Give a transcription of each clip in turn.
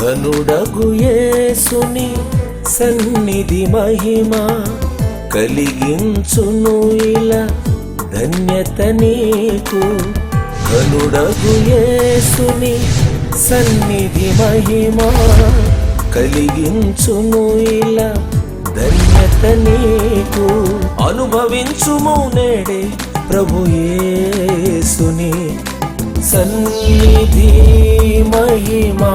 ఘనుడగు యేసుని సన్నిధి మహిమ కలిగించును ఇలా ధన్యత నీకు. ఘనుడగు యేసుని సన్నిధి మహిమ కలిగించును ఇలా ధన్యత నీకు. అనుభవించుము నేడే ప్రభు యేసుని సన్నిధి మహిమా,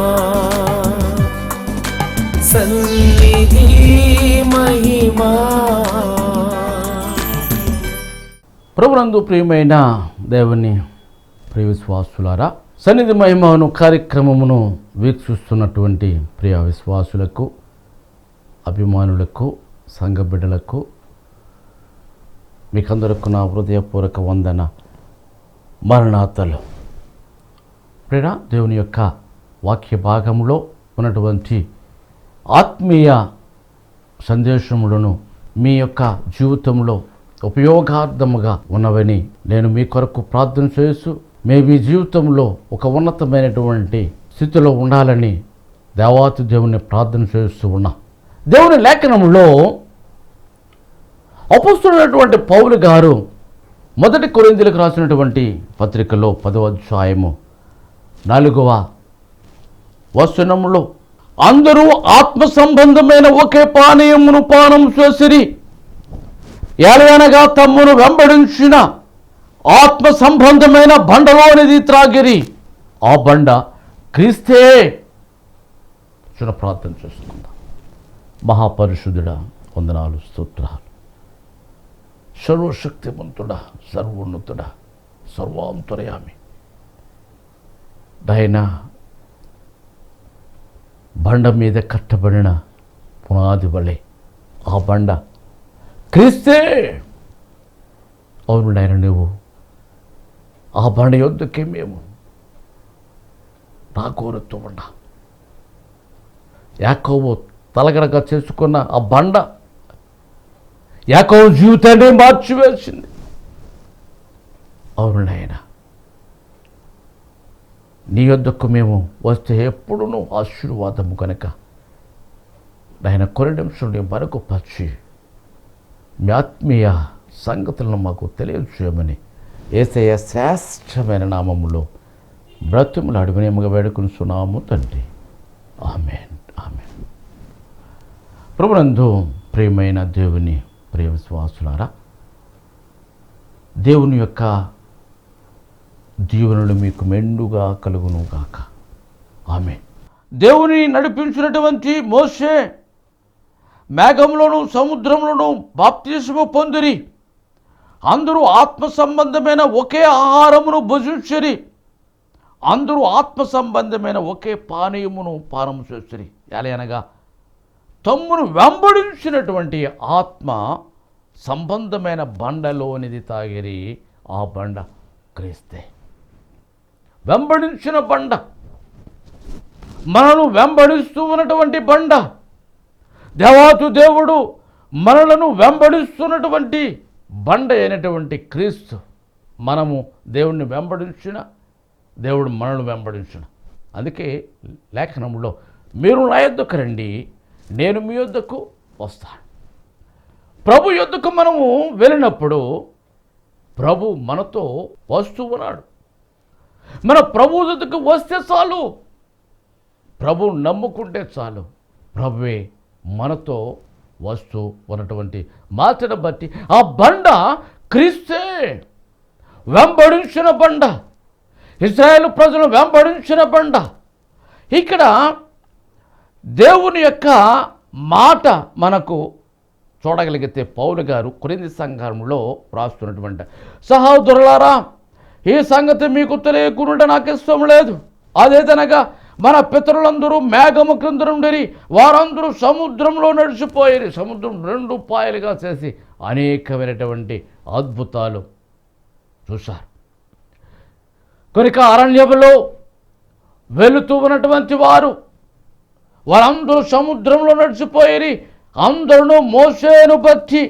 సన్నిధి మహిమా. ప్రభునందు ప్రియమైన దేవుని ప్రియ విశ్వాసులారా, సన్నిధి మహిమను కార్యక్రమమును వీక్షిస్తున్నటువంటి ప్రియ విశ్వాసులకు, అభిమానులకు, సంఘ బిడ్డలకు మీకందరకు నా హృదయపూర్వక వందన మరణాతలు. ప్రియ దేవుని యొక్క వాక్య భాగంలో ఉన్నటువంటి ఆత్మీయ సందేశములను మీ యొక్క జీవితంలో ఉపయోగార్థముగా ఉన్నవని నేను మీ కొరకు ప్రార్థన చేస్తూ, మీ జీవితంలో ఒక ఉన్నతమైనటువంటి స్థితిలో ఉండాలని దేవాతి దేవుని ప్రార్థన చేస్తూ ఉన్నా. దేవుని లేఖనంలో అపొస్తలుడైనటువంటి పౌలు గారు 1 కొరింథీయులకు రాసినటువంటి పత్రికలో 10వ అధ్యాయము 4వ వచనములో అందరూ ఆత్మ సంబంధమైన ఒకే పానీయమును పానం చేసిరి, ఏలయనగా తమ్మును వెంబడించిన ఆత్మ సంబంధమైన బండలోనిది త్రాగిరి, ఆ బండ క్రీస్తే. చిన్న ప్రార్థన చేసుకుందాం. మహాపరిశుద్ధుడా, వందనాలు, స్తోత్రాలు. సర్వశక్తిమంతుడా, సర్వోన్నతుడా, సర్వాంతర్యామి. దయనా బండ మీద కట్టబడిన పునాది వలె ఆ బండ క్రీస్తే. అవును నాయన, నువ్వు ఆ బండ యొద్దకే మేము నా కోరుతూ ఉన్నా. యాకోబు తలగడగా చేసుకున్న ఆ బండ యాకోబు జీవితాన్ని మార్చివేసింది. అవును నాయన, నీ యొద్దకు మేము వస్తే ఎప్పుడునూ ఆశీర్వాదము కనుక నాయన కొన్ని నిమిషంలో మనకు పరిచి మీ ఆత్మీయ సంగతులను మాకు తెలియజేయమని యేసయ్య శ్రేష్టమైన నామములో బ్రతుములాడి వినయముగా వేడుకొనుచున్నాము తండ్రి. ఆమేన్, ఆమేన్. ప్రభునందు ప్రియమైన దేవుని ప్రియ విశ్వాసులారా, దేవుని యొక్క దీవెనలు మీకు మెండుగా కలుగును గాక. ఆమేన్. దేవుని నడిపించినటువంటి మోషే మేఘంలోను సముద్రంలోను బాప్తిస్మము పొందిరి, అందరూ ఆత్మ సంబంధమైన ఒకే ఆహారమును భుజించిరి, అందరూ ఆత్మ సంబంధమైన ఒకే పానీయమును పానము చేసిరి, ఎలయనగా తమ్మును వెంబడించినటువంటి ఆత్మ సంబంధమైన బండలోనిది తాగిరి, ఆ బండ క్రీస్తే. వెంబడించిన బండ, మనను వెంబడిస్తూ ఉన్నటువంటి బండ, దేవాతు దేవుడు మనలను వెంబడిస్తున్నటువంటి బండ అయినటువంటి క్రీస్తు. మనము దేవుణ్ణి వెంబడించిన, దేవుడు మనల్ని వెంబడించిన. అందుకే లేఖనంలో మీరు నా యొద్దకు రండి, నేను మీ యొద్దకు వస్తాను. ప్రభు యొద్దకు మనము వెళ్ళినప్పుడు ప్రభు మనతో వస్తూ ఉన్నాడు. మన ప్రభు యొద్దకు వస్తే చాలు, ప్రభు నమ్ముకుంటే చాలు, ప్రభువే మనతో వస్తూ ఉన్నటువంటి మాటను బట్టి ఆ బండ క్రీస్తే. వెంబడించిన బండ, ఇశ్రాయేలు ప్రజలు వెంబడించిన బండ. ఇక్కడ దేవుని యొక్క మాట మనకు చూడగలిగితే పౌలు గారు కొరింథీ సంఘంలో రాస్తున్నటువంటి, సహోదరులారా, ఈ సంగతి మీకు తెలియకుండా నాకు ఇష్టం లేదు. అదేదనగా మన పితరులందరూ మేఘము క్రింద నుండిరి, వారందరూ సముద్రంలో నడిచిపోయేది, సముద్రం 2 పాయలుగా చేసి అనేకమైనటువంటి అద్భుతాలు చూశారు. కనుక అరణ్యములో వెళుతూ ఉన్నటువంటి వారందరూ సముద్రంలో నడిచిపోయేది, అందరూ మోషేను బట్టి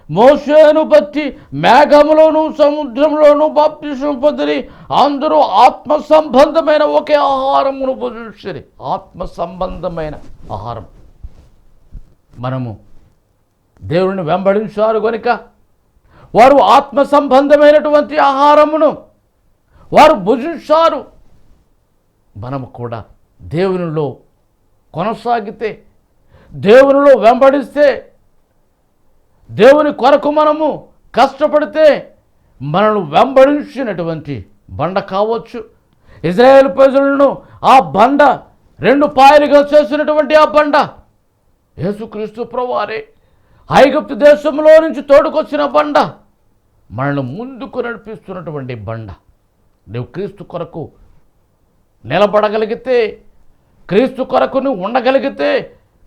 మోషేను బట్టి మేఘములోను సముద్రంలోను బాప్తిసం పొందిరి అందరూ ఆత్మ సంబంధమైన ఒకే ఆహారమును భుజించిరి. ఆత్మ సంబంధమైన ఆహారం. మనము దేవుని వెంబడించారు కనుక వారు ఆత్మ సంబంధమైనటువంటి ఆహారమును వారు భుజించారు. మనము కూడా దేవునిలో కొనసాగితే, దేవునిలో వెంబడిస్తే, దేవుని కొరకు మనము కష్టపడితే మనను వెంబడించినటువంటి బండ కావచ్చు. ఇజ్రాయేల్ ప్రజలను ఆ బండ 2 పాయలుగా చేసినటువంటి ఆ బండ యేసుక్రీస్తు ప్రభువారే. ఐగుప్తు దేశంలో నుంచి తోడుకొచ్చిన బండ, మనల్ని ముందుకు నడిపిస్తున్నటువంటి బండ. నువ్వు క్రీస్తు కొరకు నిలబడగలిగితే, క్రీస్తు కొరకు నువ్వు ఉండగలిగితే,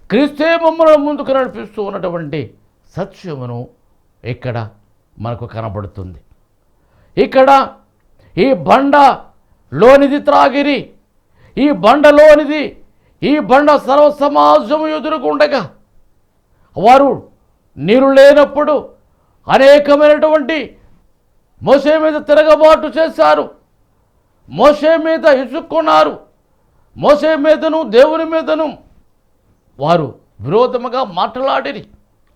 క్రీస్తే మమ్మల్ని ముందుకు నడిపిస్తూ ఉన్నటువంటి సత్యమును ఇక్కడ మనకు కనబడుతుంది. ఇక్కడ ఈ బండలోనిది త్రాగిరి, ఈ బండలోనిది, ఈ బండ సర్వ సమాజము ఎదురుకుండగా వారు నీరు లేనప్పుడు అనేకమైనటువంటి మోషే మీద తిరగబాటు చేశారు. మోషే మీద ఇసుక్కున్నారు. మోషే మీదను దేవుని మీదను వారు విరోధముగా మాట్లాడిరి.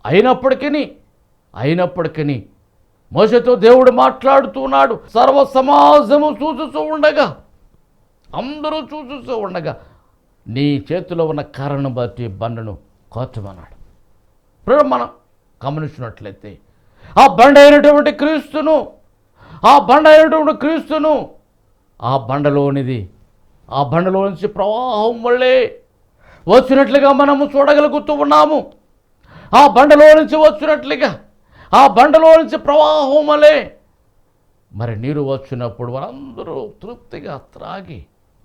అయినప్పటికీ మోషేతో దేవుడు మాట్లాడుతున్నాడు. సర్వ సమాజము చూస్తూ ఉండగా, అందరూ చూస్తూ ఉండగా నీ చేతిలో ఉన్న కర్రను బట్టి బండను కోచమన్నాడు. ఇప్పుడు మనం గమనించినట్లయితే ఆ బండ అయినటువంటి క్రీస్తును, ఆ బండలోనిది, ఆ బండలో నుంచి ప్రవాహం వల్లే వచ్చినట్లుగా మనము చూడగలుగుతూ ఉన్నాము. ఆ బండలో నుంచి వచ్చినట్లుగా, ఆ బండలో నుంచి ప్రవాహం వల్లే మరి నీరు వచ్చినప్పుడు వారందరూ తృప్తిగా త్రాగి,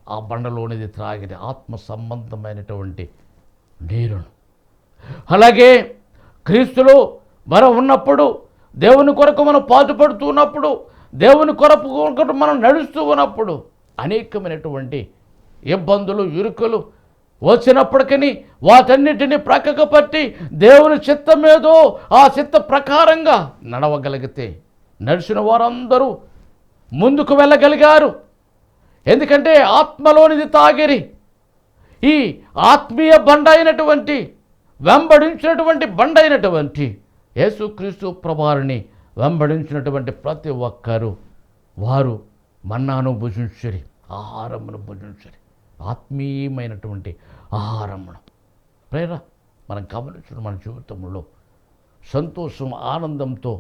ఆ బండలోనిది త్రాగిన ఆత్మ సంబంధమైనటువంటి నీరును. అలాగే క్రీస్తులో మనం ఉన్నప్పుడు, దేవుని కొరకు మనం పాటుపడుతున్నప్పుడు, దేవుని కొరకు మనం నడుస్తూ ఉన్నప్పుడు అనేకమైనటువంటి ఇబ్బందులు, ఇరుకులు వచ్చినప్పటికీ వాటన్నిటిని ప్రక్కకు పట్టి దేవుని చిత్తం ఏదో ఆ చిత్త ప్రకారంగా నడవగలిగితే నడిచిన వారందరూ ముందుకు వెళ్ళగలిగారు. ఎందుకంటే ఆత్మలోనిది తాగిరి. ఈ ఆత్మీయ బండ అయినటువంటి, వెంబడించినటువంటి బండ అయినటువంటి యేసుక్రీస్తు ప్రభువారిని వెంబడించినటువంటి ప్రతి ఒక్కరూ వారు మన్నాను భుజించరి, ఆహారమును భుజించరి, ఆత్మీయమైనటువంటి ఆహారమును. ప్రేర మనం గమనించిన మన జీవితంలో సంతోషం, ఆనందంతో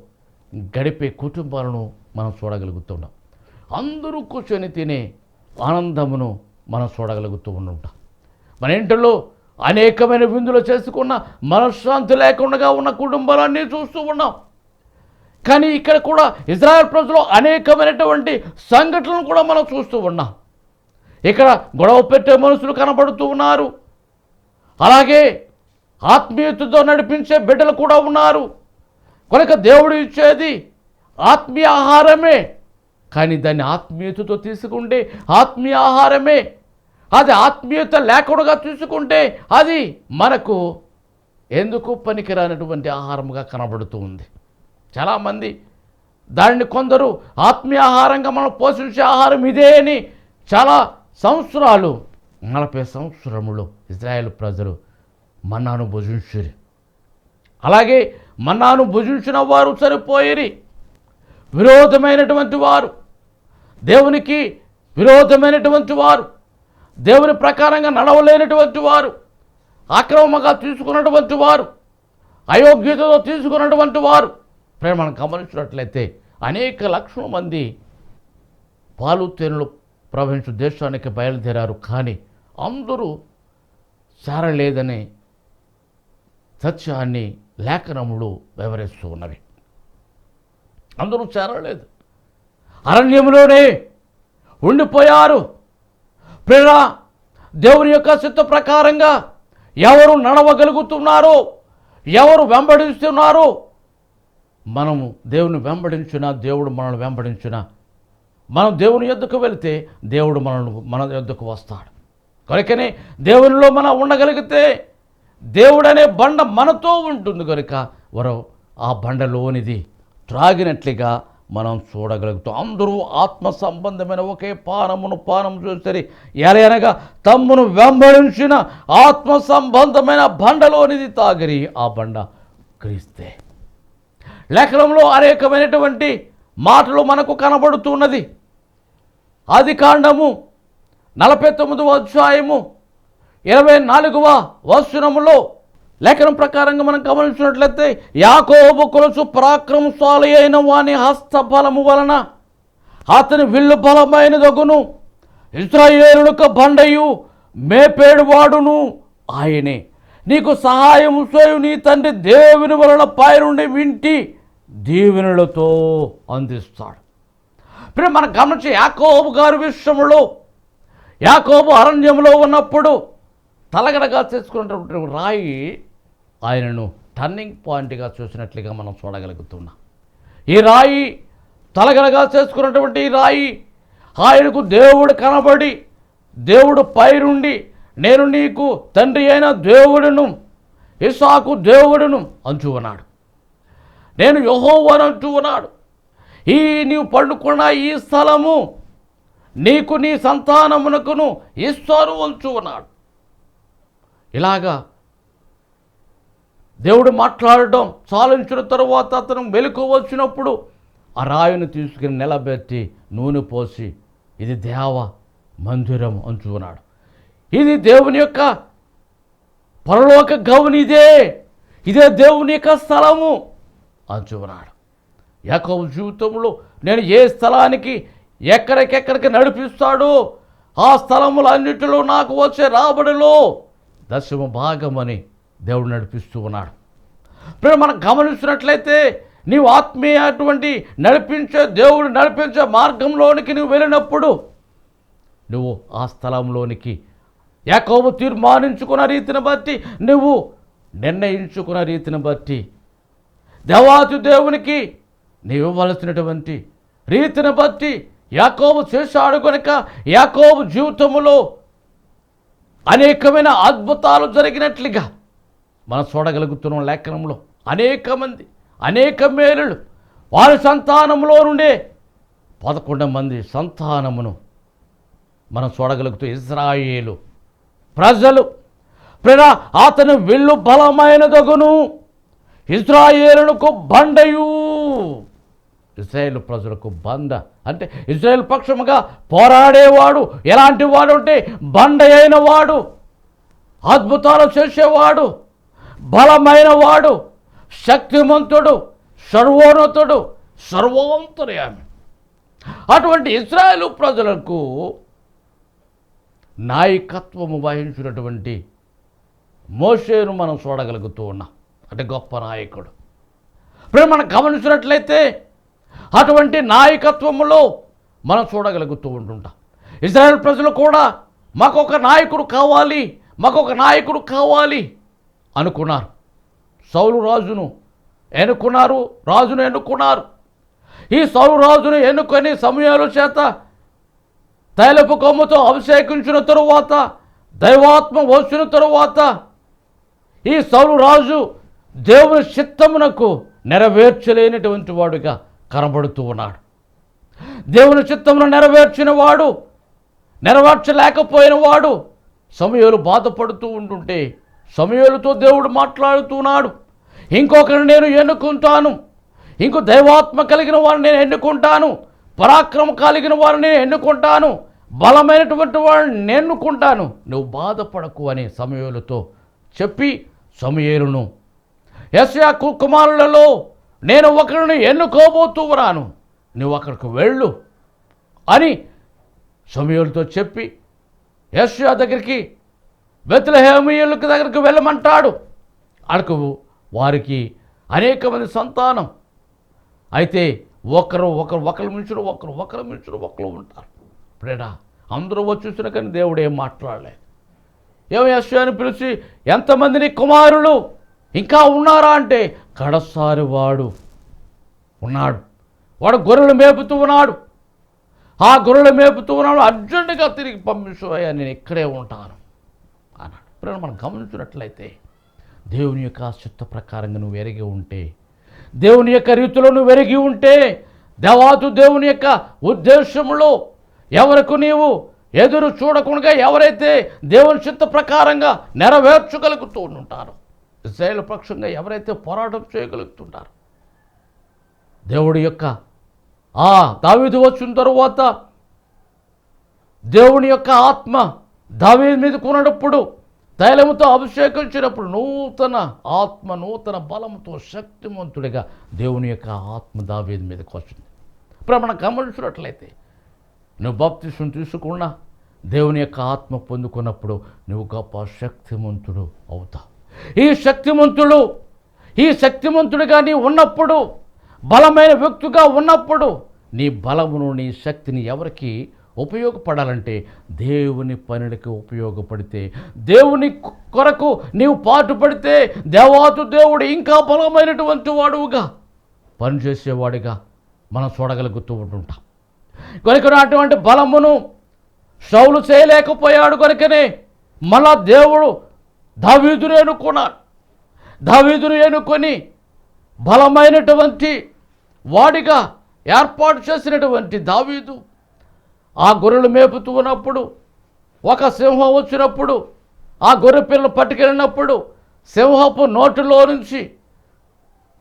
గడిపే కుటుంబాలను మనం చూడగలుగుతున్నాం. అందరూ కూర్చొని తినే ఆనందమును మనం చూడగలుగుతూ ఉంటాం. మన ఇంటిలో అనేకమైన విందులు చేసుకున్న మనశ్శాంతి లేకుండా ఉన్న కుటుంబాలన్నీ చూస్తూ ఉన్నాం. కానీ ఇక్కడ కూడా ఇజ్రాయెల్ ప్రజలు అనేకమైనటువంటి సంఘటనలు కూడా మనం చూస్తూ ఉన్నాం. ఇక్కడ గొడవ పెట్టే మనుషులు కనబడుతూ ఉన్నారు. అలాగే ఆత్మీయతతో నడిపించే బిడ్డలు కూడా ఉన్నారు. కనుక దేవుడు ఇచ్చేది ఆత్మీయ ఆహారమే. కానీ దాన్ని ఆత్మీయతతో తీసుకుంటే ఆత్మీయ ఆహారమే. అది ఆత్మీయత లేకుండా తీసుకుంటే అది మనకు ఎందుకు పనికిరానటువంటి ఆహారముగా కనబడుతూ ఉంది. చాలామంది దాన్ని కొందరు ఆత్మీయ ఆహారంగా మనం పోషించే ఆహారం ఇదే అని చాలా సంవత్సరాలు, 40 సంవత్సరములు ఇజ్రాయేల్ ప్రజలు మన్నాను భుజించిరి. అలాగే మన్నాను భుజించిన వారు సరిపోయిరి. విరోధమైనటువంటి వారు, దేవునికి విరోధమైనటువంటి వారు, దేవుని ప్రకారంగా నడవలేనటువంటి వారు, అక్రమంగా తీసుకున్నటువంటి వారు, అయోగ్యతతో తీసుకున్నటువంటి వారు మనం గమనించినట్లయితే అనేక లక్షల మంది పాలు తేనెలు ప్రవహించు దేశానికి బయలుదేరారు. కానీ అందరూ చేరలేదనే సత్యాన్ని లేఖనములు వివరిస్తూ ఉన్నవి. అందరూ చేరలేదు, అరణ్యంలోనే ఉండిపోయారు. ప్రేరా, దేవుని యొక్క చిత్త ప్రకారంగా ఎవరు నడవగలుగుతున్నారో, ఎవరు వెంబడిస్తున్నారో, మనము దేవుని వెంబడించినా, దేవుడు మనల్ని వెంబడించినా, మనం దేవుని యొద్దకు వెళితే దేవుడు మన యొద్దకు వస్తాడు. కనుకనే దేవునిలో మనం ఉండగలిగితే దేవుడు అనే బండ మనతో ఉంటుంది. కనుక ఆ బండలోనిది త్రాగినట్లుగా మనం చూడగలుగుతాం. అందరూ ఆత్మ సంబంధమైన ఒకే పానం చూసరి ఎలయనగా తమ్మును వెంబడించిన ఆత్మ సంబంధమైన బండలోనిది తాగిరి. ఆ బండ క్రీస్తే. లేఖనంలో అనేకమైనటువంటి మాటలు మనకు కనబడుతున్నది. ఆదికాండము 49వ అధ్యాయము 24వ వచనములో లేఖనం ప్రకారంగా మనం గమనించినట్లయితే, యాకోబు కొలుసు పరాక్రమశాలి అయిన వాని హస్తబలము వలన అతని విల్లు బలమైనదగును, ఇశ్రాయేలులకు బండయు మేపేడువాడును ఆయనే. నీకు సహాయము చేయు నీ తండ్రి దేవుని వలన పైనుండి వింటి దీవెనలతో అందిస్తాడు. ఇప్పుడు మనం గమనించి యాకోబు గారి విషయంలో, యాకోబు అరణ్యంలో ఉన్నప్పుడు తలగడగా చేసుకున్నటువంటి రాయి ఆయనను టర్నింగ్ పాయింట్గా చూసినట్లుగా మనం చూడగలుగుతున్నాం. ఈ రాయి తలగడగా చేసుకున్నటువంటి ఈ రాయి ఆయనకు దేవుడు కనబడి, దేవుడు పైరుండి నేను నీకు తండ్రి అయిన దేవుడును, ఇస్సాకు దేవుడును అంటూ ఉన్నాడు. నేను యెహోవాను అంటూ ఉన్నాడు. నీవు పండుకున్న ఈ స్థలము నీకు నీ సంతానమునకును ఇస్తాను అంటూ ఉన్నాడు. ఇలాగా దేవుడు మాట్లాడడం చాలించిన తరువాత అతను మెలకు వచ్చినప్పుడు ఆ రాయును తీసుకుని నిలబెట్టి నూనె పోసి ఇది దేవ మందిరం అంటూ ఉన్నాడు. ఇది దేవుని యొక్క పరలోక గౌని, ఇదే దేవుని యొక్క స్థలము అంటూ ఉన్నాడు. యాకోబు జీవితంలో నేను ఏ స్థలానికి ఎక్కడికెక్కడికి నడిపిస్తాడో ఆ స్థలములన్నిటిలో నాకు వచ్చే రాబడిలో 10వ భాగమని దేవుడు నడిపిస్తూ ఉన్నాడు. ఇప్పుడు మనం గమనించినట్లయితే నీవు ఆత్మీయ అటువంటి దేవుడు నడిపించే మార్గంలోనికి నువ్వు వెళ్ళినప్పుడు నువ్వు ఆ స్థలంలోనికి యాకోబు తీర్మానించుకున్న రీతిని బట్టి, నువ్వు నిర్ణయించుకున్న రీతిని బట్టి దేవాతి దేవునికి నీవు ఇవ్వవలసినటువంటి రీతిని బట్టి యాకోబు చేశాడు కనుక యాకోబు జీవితంలో అనేకమైన అద్భుతాలు జరిగినట్లుగా మనం చూడగలుగుతున్నాం. లేఖనంలో అనేక మంది అనేక మేలులు వారి సంతానంలో నుండే 11 మంది సంతానమును మనం చూడగలుగుతూ ఇశ్రాయేలు ప్రజలు అతను విల్లు బలమైనదగును, ఇశ్రాయేలునకు బండయు. ఇశ్రాయేలు ప్రజలకు బండ అంటే ఇశ్రాయేలు పక్షముగా పోరాడేవాడు. ఎలాంటి వాడు అంటే బండ అయిన వాడు, అద్భుతాలు చేసేవాడు, బలమైన వాడు, శక్తిమంతుడు, సర్వోన్నతుడు, సర్వాంతర్యామి. అటువంటి ఇశ్రాయేలు ప్రజలకు నాయకత్వము వహించినటువంటి మోషేను మనం చూడగలుగుతూ ఉన్నాం. అంటే గొప్ప నాయకుడు. ఇప్పుడు మనం గమనించినట్లయితే అటువంటి నాయకత్వములో మనం చూడగలుగుతూ ఉంటుంటాం. ఇశ్రాయేల్ ప్రజలు కూడా మాకొక నాయకుడు కావాలి, మాకొక నాయకుడు కావాలి అనుకున్నారు. సౌలు రాజును ఎన్నుకున్నారు. ఈ సౌలు రాజును ఎన్నుకొని సమూయేలు చేత తైలపు కొమ్ముతో అభిషేకించిన తరువాత, దైవాత్మ వచ్చిన తరువాత ఈ సౌలు రాజు దేవుని చిత్తమునకు నెరవేర్చలేనటువంటి వాడుగా కనబడుతూ ఉన్నాడు. దేవుని చిత్తమును నెరవేర్చలేకపోయిన వాడు సమూయేలు బాధపడుతూ ఉంటుంటే సమూయేలుతో దేవుడు మాట్లాడుతున్నాడు. ఇంకొకరిని నేను ఎన్నుకుంటాను, ఇంకో దైవాత్మ కలిగిన వారిని నేను ఎన్నుకుంటాను, పరాక్రమం కలిగిన వారిని నేను ఎన్నుకుంటాను, బలమైనటువంటి వారిని ఎన్నుకుంటాను, నువ్వు బాధపడకు అని సమూయేలుతో చెప్పి సమూయేలును యెషయా కుమారులలో నేను ఒకరిని ఎన్నుకోబోతూ ఉన్నాను, నువ్వు అక్కడికి వెళ్ళు అని సమూయేలుతో చెప్పి యెషయా దగ్గరికి బెత్లెహేమీయుల దగ్గరికి వెళ్ళమంటాడు. అక్కడికి వారికి అనేక మంది సంతానం. అయితే ఒకరు మించుడు ఒకరు ఉంటారు. ఇప్పుడేనా అందరూ వచ్చేసిన కానీ దేవుడు ఏం మాట్లాడలేదు. ఏమో యెషయాని పిలిచి ఎంతమందిని కుమారులు ఇంకా ఉన్నారా అంటే కడసారి వాడు ఉన్నాడు, వాడు గొర్రెలు మేపుతూ ఉన్నాడు. ఆ గొర్రెలు మేపుతూ ఉన్నాడు, అర్జెంటుగా తిరిగి పంపించవయ్యా, నేను ఇక్కడే ఉంటాను అన్నాడు. ఇప్పుడు మనం గమనించినట్లయితే దేవుని యొక్క చిత్త ప్రకారంగా నువ్వు ఎరిగి ఉంటే దేవుని యొక్క రీతిలో నువ్వు ఎరిగి ఉంటే, దేవాతు దేవుని యొక్క ఉద్దేశములో ఎవరికి నీవు ఎదురు చూడకుండా ఎవరైతే దేవుని చిత్త ప్రకారంగా నెరవేర్చగలుగుతూ ఉంటారో, ఇశ్రాయేలు పక్షంగా ఎవరైతే పోరాటం చేయగలుగుతుంటారో, దేవుడి యొక్క దావీదు వచ్చిన తరువాత దేవుని యొక్క ఆత్మ దావీదు మీద కొన్నప్పుడు, తైలముతో అభిషేకించినప్పుడు నూతన బలముతో శక్తిమంతుడిగా దేవుని యొక్క ఆత్మ దావీదు మీదకి వచ్చింది. ఇప్పుడు మనం గమనించినట్లయితే, నువ్వు బాప్తిసం తీసుకున్నా దేవుని యొక్క ఆత్మ పొందుకున్నప్పుడు నువ్వు గొప్ప శక్తిమంతుడు అవుతావు. ఈ శక్తిమంతుడిగా నీ ఉన్నప్పుడు, బలమైన వ్యక్తిగా ఉన్నప్పుడు, నీ బలమును నీ శక్తిని ఎవరికి ఉపయోగపడాలంటే దేవుని పనులకి ఉపయోగపడితే, దేవుని కొరకు నీవు పాటుపడితే, దేవాతు దేవుడు ఇంకా బలమైనటువంటి వాడుగా పనిచేసేవాడిగా మనం చూడగలుగుతూ ఉంటుంటాం. కనుక అటువంటి బలమును సౌలు చేయలేకపోయాడు. కనుకనే మళ్ళా దేవుడు దావీదును ఎన్నుకొని బలమైనటువంటి వాడిగా ఏర్పాటు చేసినటువంటి దావీదు ఆ గొర్రెలు మేపుతూ ఉన్నప్పుడు, ఒక సింహం వచ్చినప్పుడు, ఆ గొర్రె పిల్లలు పట్టుకెళ్ళినప్పుడు సింహపు నోటిలో నుంచి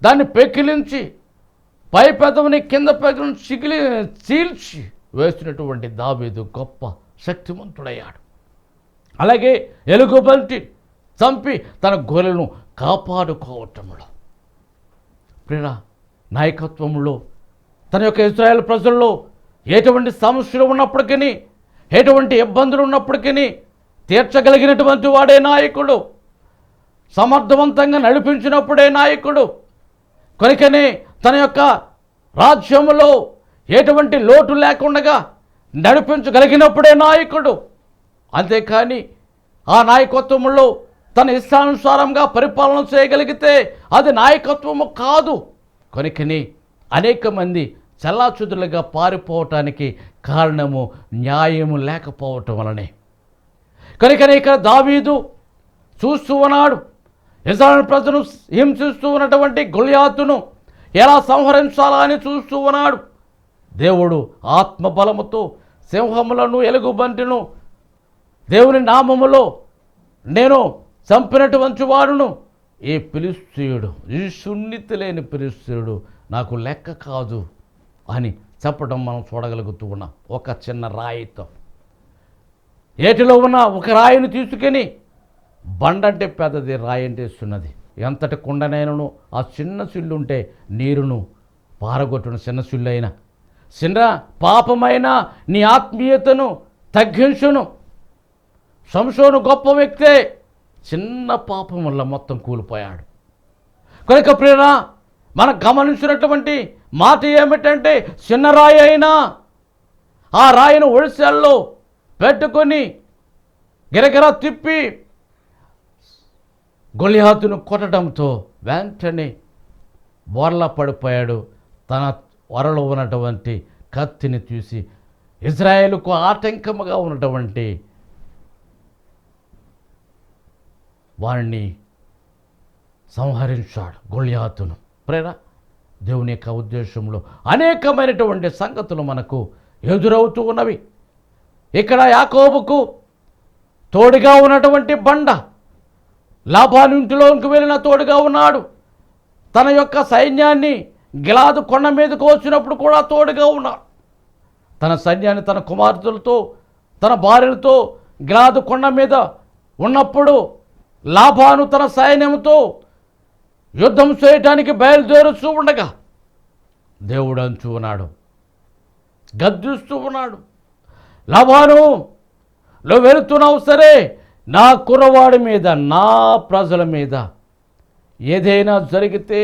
దాన్ని పెకిలించి పై పెదవిని కింద పెదవిని చీల్చి వేసినటువంటి దావీదు గొప్ప శక్తిమంతుడయ్యాడు. అలాగే ఎలుగుబంటి చంపి తన గొర్రెలను కాపాడుకోవటంలో, ప్రియ నాయకత్వంలో, తన యొక్క ఇశ్రాయేలు ప్రజల్లో ఎటువంటి సమస్యలు ఉన్నప్పటికీ, ఎటువంటి ఇబ్బందులు ఉన్నప్పటికీ తీర్చగలిగినటువంటి వాడే నాయకుడు. సమర్థవంతంగా నడిపించినప్పుడే నాయకుడు. కనుకనే తన యొక్క రాజ్యంలో ఎటువంటి లోటు లేకుండా నడిపించగలిగినప్పుడే నాయకుడు. అంతేకాని ఆ నాయకత్వంలో తన ఇష్టానుసారంగా పరిపాలన చేయగలిగితే అది నాయకత్వము కాదు. కనుకని అనేక మంది చల్లాచుదులుగా పారిపోవటానికి కారణము న్యాయము లేకపోవటం వలనే. కనుకనే ఇక్కడ దావీదు చూస్తూ ఉన్నాడు, ఇశ్రాయేలు ప్రజలను హింసిస్తూ ఉన్నటువంటి గొల్యాతును ఎలా సంహరించాలా అని చూస్తూ ఉన్నాడు. దేవుడు ఆత్మబలముతో సింహములను ఎలుగుబంటిను దేవుని నామములో నేను చంపినటువంటి వాడును, ఈ ఫిలిష్తీయుడు, ఈ సున్నితి లేని ఫిలిష్తీయుడు నాకు లెక్క కాదు అని చెప్పడం మనం చూడగలుగుతూ ఉన్నాం. ఒక చిన్న రాయితో, ఏటిలో ఉన్న ఒక రాయిని తీసుకుని, బండంటే పెద్దది, రాయి అంటే చిన్నది, ఎంతటి కుండనైనను ఆ చిన్న సిల్లు ఉంటే నీరును పారగొట్టును. చిన్న సిల్లు అయినా, చిన్న పాపమైన నీ ఆత్మీయతను తగ్గించును. సంసోను గొప్ప వ్యక్తే, చిన్న పాపం వల్ల మొత్తం కూలిపోయాడు. కనుక ప్రియరా, మనం గమనించినటువంటి మాట ఏమిటంటే, చిన్న రాయి అయినా ఆ రాయిని ఒడిశాల్లో పెట్టుకొని గిరగిరా తిప్పి గొలియాతును కొట్టడంతో వెంటనే బోర్లా పడిపోయాడు. తన వరలో ఉన్నటువంటి కత్తిని చూసి ఇజ్రాయేలుకు ఆటంకముగా ఉన్నటువంటి వారిని సంహరించాడు, గొలియాతును. ప్రేర దేవుని యొక్క ఉద్దేశంలో అనేకమైనటువంటి సంగతులు మనకు ఎదురవుతూ ఉన్నవి. ఇక్కడ యాకోబుకు తోడుగా ఉన్నటువంటి బండ లాబాను ఇంటిలోకి వెళ్ళిన తోడుగా ఉన్నాడు. తన యొక్క సైన్యాన్ని గిలాదు కొండ మీదకు వచ్చినప్పుడు కూడా తోడుగా ఉన్నాడు. తన సైన్యాన్ని తన కుమార్తెలతో తన భార్యలతో గిలాదు కొండ మీద ఉన్నప్పుడు లాబాను తన సైన్యంతో యుద్ధం చేయటానికి బయలుదేరుతూ ఉండగా దేవుడు అంచు ఉన్నాడు, గద్దిస్తూ ఉన్నాడు. లాబాను, నువ్వు వెళుతున్నావు సరే, నా కుర్రవాడి మీద, నా ప్రజల మీద ఏదైనా జరిగితే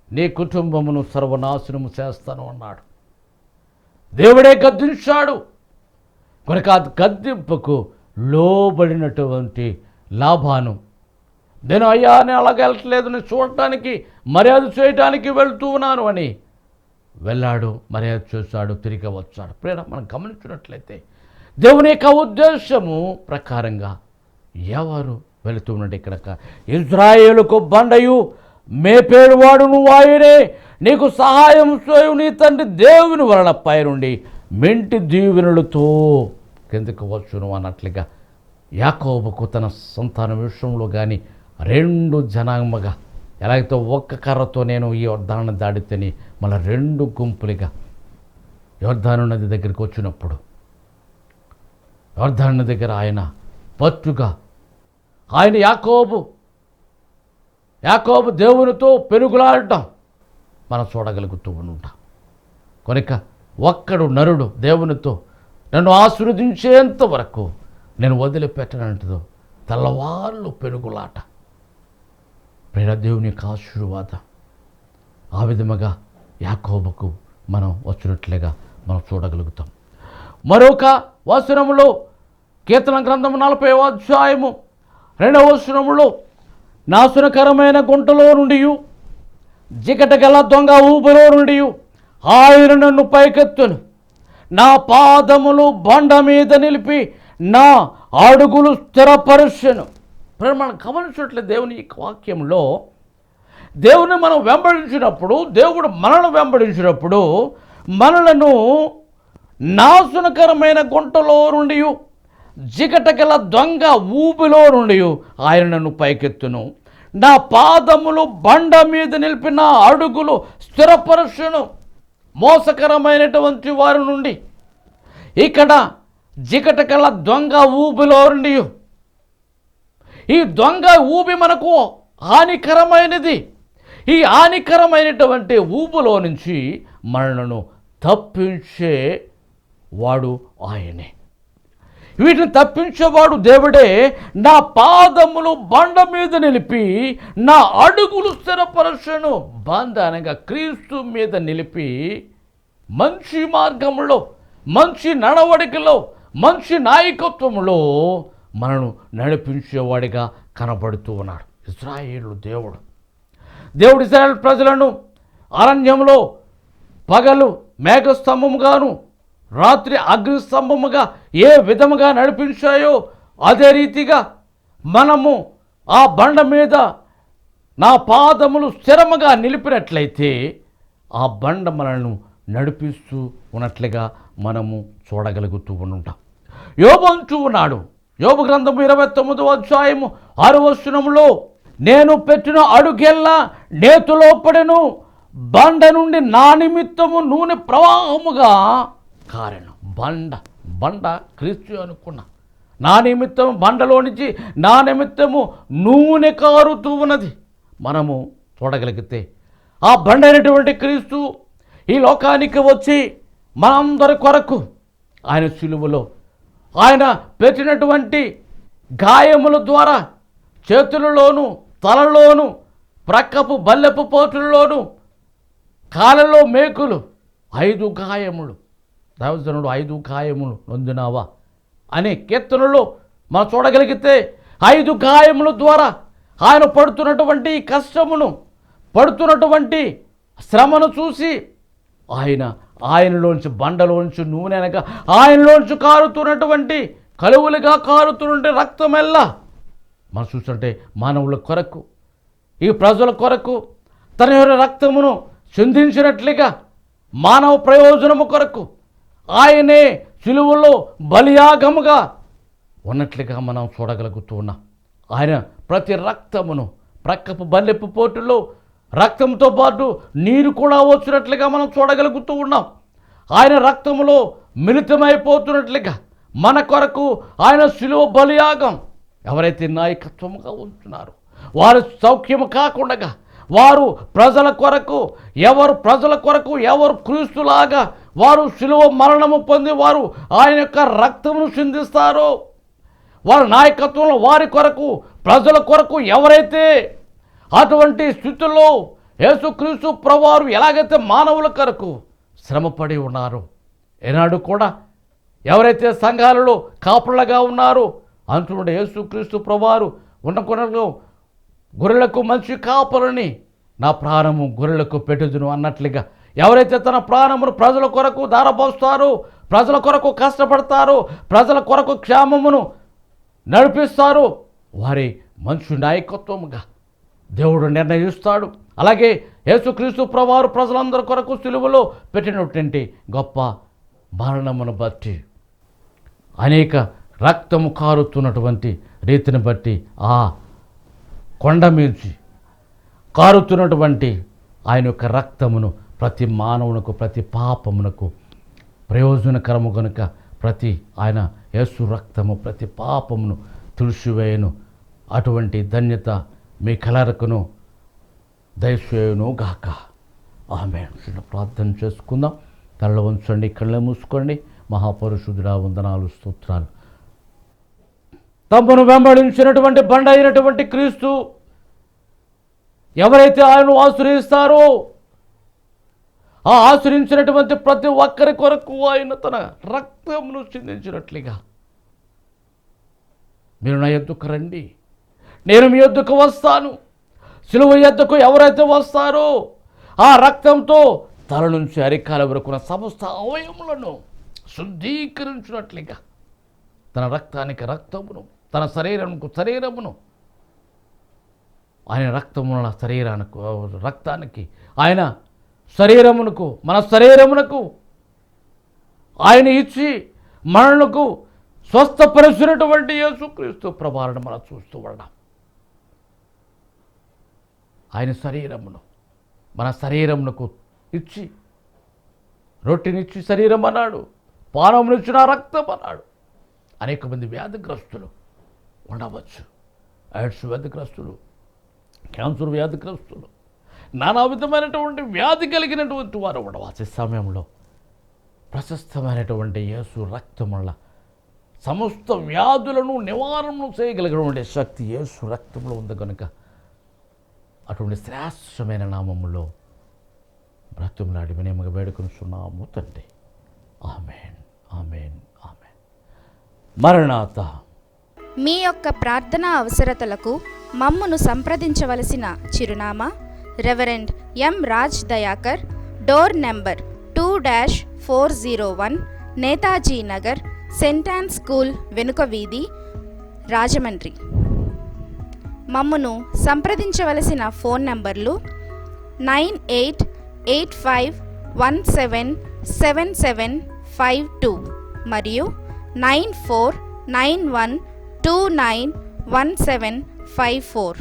నీ కుటుంబమును సర్వనాశనము చేస్తాను అన్నాడు. దేవుడే గద్దించాడు. కనుక ఆ గద్దింపుకు లోబడినటువంటి లాబాను, నేను అయ్యా నేను అలాగ వెళ్ళట్లేదు, నేను చూడటానికి మర్యాద చేయటానికి వెళ్తూ ఉన్నాను అని వెళ్ళాడు, మర్యాద చేశాడు, తిరిగి వచ్చాడు. ప్రేమ మనం గమనించినట్లయితే దేవుని యొక్క ఉద్దేశము ప్రకారంగా ఎవరు వెళుతూ ఉన్నట్టు ఇక్కడ ఇజ్రాయేలుకు బండయు మేపేడువాడు నువ్వు ఆయనే, నీకు సహాయం చేయు నీ తండ్రి దేవుని వలన పైనుండి మెంటి దీవెనలతో కిందకు వచ్చును అన్నట్లుగా యాకోబుకు తన సంతానం విషయంలో కానీ రెండు జనాంగముగా ఎలాగైతే ఒక్క కర్రతో నేను ఈ యోర్దాను దాడితేని మళ్ళీ రెండు గుంపులుగా యోర్దాను నది దగ్గరికి వచ్చినప్పుడు యోర్దాను నది దగ్గర ఆయన పట్టుగా ఆయన యాకోబు దేవునితో పెనుగులాడటం మనం చూడగలుగుతూ ఉంటాం. కనుక ఒక్కడు నరుడు దేవునితో నన్ను ఆశీర్వదించేంత వరకు నేను వదిలిపెట్టనంటదో తెల్లవాళ్ళు పెనుగులాట. ప్రేర దేవుని యొక్క ఆశీర్వాదం ఆ విధముగా యాకోబుకు మనం వచ్చినట్లుగా మనం చూడగలుగుతాం. మరొక వచనములో కీర్తన గ్రంథము 40వ అధ్యాయము 2వ వచనములో నాశనకరమైన గుంటలో నుండి జిగట గల దొంగ ఊబిలో నుండి ఆయన నన్ను పైకెత్తును, నా పాదములు బండ మీద నిలిపి నా అడుగులు స్థిరపరుచెను. మనం గమనించట్లేదు దేవుని వాక్యంలో దేవుని మనం వెంబడించినప్పుడు, దేవుడు మనల్ని వెంబడించినప్పుడు మనలను నాశనకరమైన గుంటలో నుండి జిగట గల దొంగ ఊబిలో నుండి ఆయన నన్ను పైకెత్తును, నా పాదములు బండ మీద నిలిపి నా అడుగులు స్థిరపరుచును. మోసకరమైనటువంటి వారి నుండి ఇక్కడ జిగట గల దొంగ ఊబిలో నుండి, ఈ దొంగ ఊబి మనకు హానికరమైనది. ఈ హానికరమైనటువంటి ఊబిలో నుంచి మనలను తప్పించే వాడు ఆయనే. వీటిని తప్పించేవాడు దేవుడే. నా పాదములు బండ మీద నిలిపి నా అడుగులు స్థిరపరచును. బండ అనగా క్రీస్తు మీద నిలిపి మంచి మార్గంలో, మంచి నడవడికలో, మంచి నాయకత్వంలో మనను నడిపించేవాడిగా కనబడుతూ ఉన్నాడు ఇశ్రాయేలు దేవుడు. ఇశ్రాయేలు ప్రజలను అరణ్యంలో పగలు మేఘస్తంభముగాను రాత్రి అగ్నిస్తంభముగా ఏ విధముగా నడిపించాయో అదే రీతిగా మనము ఆ బండ మీద నా పాదములు స్థిరముగా నిలిపినట్లయితే ఆ బండ మనను నడిపిస్తూ ఉన్నట్లుగా మనము చూడగలుగుతూ ఉంటాం. యోబు అంటూ ఉన్నాడు, యోబు గ్రంథము 29వ అధ్యాయము 6వ వచనములో, నేను పెట్టిన అడుగెల్లా నేతిలో పడెను, బండ నుండి నా నిమిత్తము నూనె ప్రవాహముగా కారెను. బండ క్రీస్తు అనుకున్నా, నా నిమిత్తము బండలో నుంచి నా నిమిత్తము నూనె కారుతూ ఉన్నది. మనము చూడగలిగితే ఆ బండ అయినటువంటి క్రీస్తు ఈ లోకానికి వచ్చి మనందరి కొరకు ఆయన సిలువలో ఆయన పెట్టినటువంటి గాయముల ద్వారా చేతులలోను తలలోను ప్రక్కపు బల్లెపు పోటుల్లోను కాళ్ళలో మేకులు 5 గాయములు, దైవజనుడు 5 గాయములు నొందినావా అనే కీర్తనలో మనం చూడగలిగితే 5 గాయముల ద్వారా ఆయన పడుతున్నటువంటి కష్టమును, పడుతున్నటువంటి శ్రమను చూసి ఆయనలోంచి బండలోంచి నూనె అనగా ఆయనలోంచి కారుతున్నటువంటి కలువులుగా కారుతున్నటువంటి రక్తమెల్లా మనం చూస్తుంటే మానవుల కొరకు, ఈ ప్రజల కొరకు తన యొక్క రక్తమును చిందించినట్లుగా మానవ ప్రయోజనము కొరకు ఆయనే సిలువలో బలియాగముగా ఉన్నట్లుగా మనం చూడగలుగుతూ ఉన్నాం. ఆయన ప్రతి రక్తమును ప్రక్కపు బల్లెపు పోటులో రక్తంతో పాటు నీరు కూడా వచ్చినట్లుగా మనం చూడగలుగుతూ ఉన్నాం. ఆయన రక్తములో మిళితమైపోతున్నట్లుగా మన కొరకు ఆయన సిలువ బలియాగం. ఎవరైతే నాయకత్వముగా ఉంటున్నారో వారు సౌఖ్యము కాకుండా వారు ప్రజల కొరకు, ఎవరు క్రీస్తులాగా వారు సిలువ మరణము పొంది వారు ఆయన యొక్క రక్తమును చిందిస్తారో, వారి నాయకత్వంలో వారి కొరకు, ప్రజల కొరకు ఎవరైతే అటువంటి స్థితిలో యేసుక్రీస్తు ప్రభువారు ఎలాగైతే మానవుల కొరకు శ్రమపడి ఉన్నారో, ఏనాడు కూడా ఎవరైతే సంఘాలలో కాపులుగా ఉన్నారో అంటుండే యేసుక్రీస్తు ప్రభువారు ఉన్న కొనలో గొర్రెలకు మంచి కాపరిని, నా ప్రాణము గొర్రెలకు పెట్టుదును అన్నట్లుగా ఎవరైతే తన ప్రాణమును ప్రజల కొరకు ధారపోస్తారో, ప్రజల కొరకు కష్టపడతారో, ప్రజల కొరకు క్షేమమును నడిపిస్తారో వారి మంచి నాయకత్వముగా దేవుడు నిర్ణయిస్తాడు. అలాగే యేసుక్రీస్తు ప్రభువారు ప్రజలందరి కొరకు సిలువలో పెట్టినటువంటి గొప్ప మరణమును బట్టి, అనేక రక్తము కారుతున్నటువంటి రీతిని బట్టి, ఆ కొండ మీంచి కారుతున్నటువంటి ఆయన యొక్క రక్తమును ప్రతి మానవునకు, ప్రతి పాపమునకు ప్రయోజనకరము కనుక ఆయన యేసు రక్తము ప్రతి పాపమును తుడిచివేయును. అటువంటి ధన్యత మీ కలరకును దయచేయును గాక. ఆమేన్. ప్రార్థన చేసుకుందాం. తలలో ఉంచండి, కళ్ళు మూసుకోండి. మహాపరిశుద్ధుడా, వందనాలు, స్తోత్రాలు. తమను వెంబడించినటువంటి బండ అయినటువంటి క్రీస్తు ఎవరైతే ఆయనను ఆశ్రయిస్తారో, ఆ ఆశ్రయించినటువంటి ప్రతి ఒక్కరి కొరకు ఆయన తన రక్తమును చిందించినట్లుగా మీరు నా యొద్దకు రండి, నేను మీ యొద్దకు వస్తాను. సిలువ యొద్దకు ఎవరైతే వస్తారో ఆ రక్తంతో తల నుంచి అరికాల వరకున్న సమస్త అవయములను శుద్ధీకరించినట్లుగా తన రక్తానికి రక్తమును, తన శరీరమును ఆయన రక్తమున రక్తానికి ఆయన శరీరమునకు, మన శరీరమునకు ఆయన ఇచ్చి మనకు స్వస్థపరిచినటువంటి యేసుక్రీస్తు ప్రభువును మనం చూస్తూ ఉన్నాం. ఆయన శరీరమును మన శరీరమునకు ఇచ్చి, రొట్టెనిచ్చి శరీరం అన్నాడు, పానమునిచ్చిన రక్తం అన్నాడు. అనేక మంది వ్యాధిగ్రస్తులు ఉండవచ్చు. ఎయిడ్స్ వ్యాధిగ్రస్తులు, క్యాన్సర్ వ్యాధిగ్రస్తులు, నానా విధమైనటువంటి వ్యాధి కలిగినటువంటి వారు ఉండవచ్చు. సమయంలో ప్రశస్తమైనటువంటి యేసు రక్తం వల్ల సమస్త వ్యాధులను నివారణ చేయగలిగినటువంటి శక్తి యేసు రక్తంలో ఉంది కనుక అటువంటి శ్రేష్టమైన నామములో బ్రతుములాడి వినయముగా వేడుకొనుచున్నాము తండ్రి. ఆమేన్, ఆమేన్, ఆమేన్. మరణాత. మీ యొక్క ప్రార్థనా అవసరతలకు మమ్మును సంప్రదించవలసిన చిరునామా reverend M Raj Dayakar, door number 2-401, Netaji Nagar, Saint an school వెనుక వీధి, రాజమండ్రి. మమ్మును సంప్రదించవలసిన ఫోన్ నంబర్లు 9885177752 మరియు 9491291754.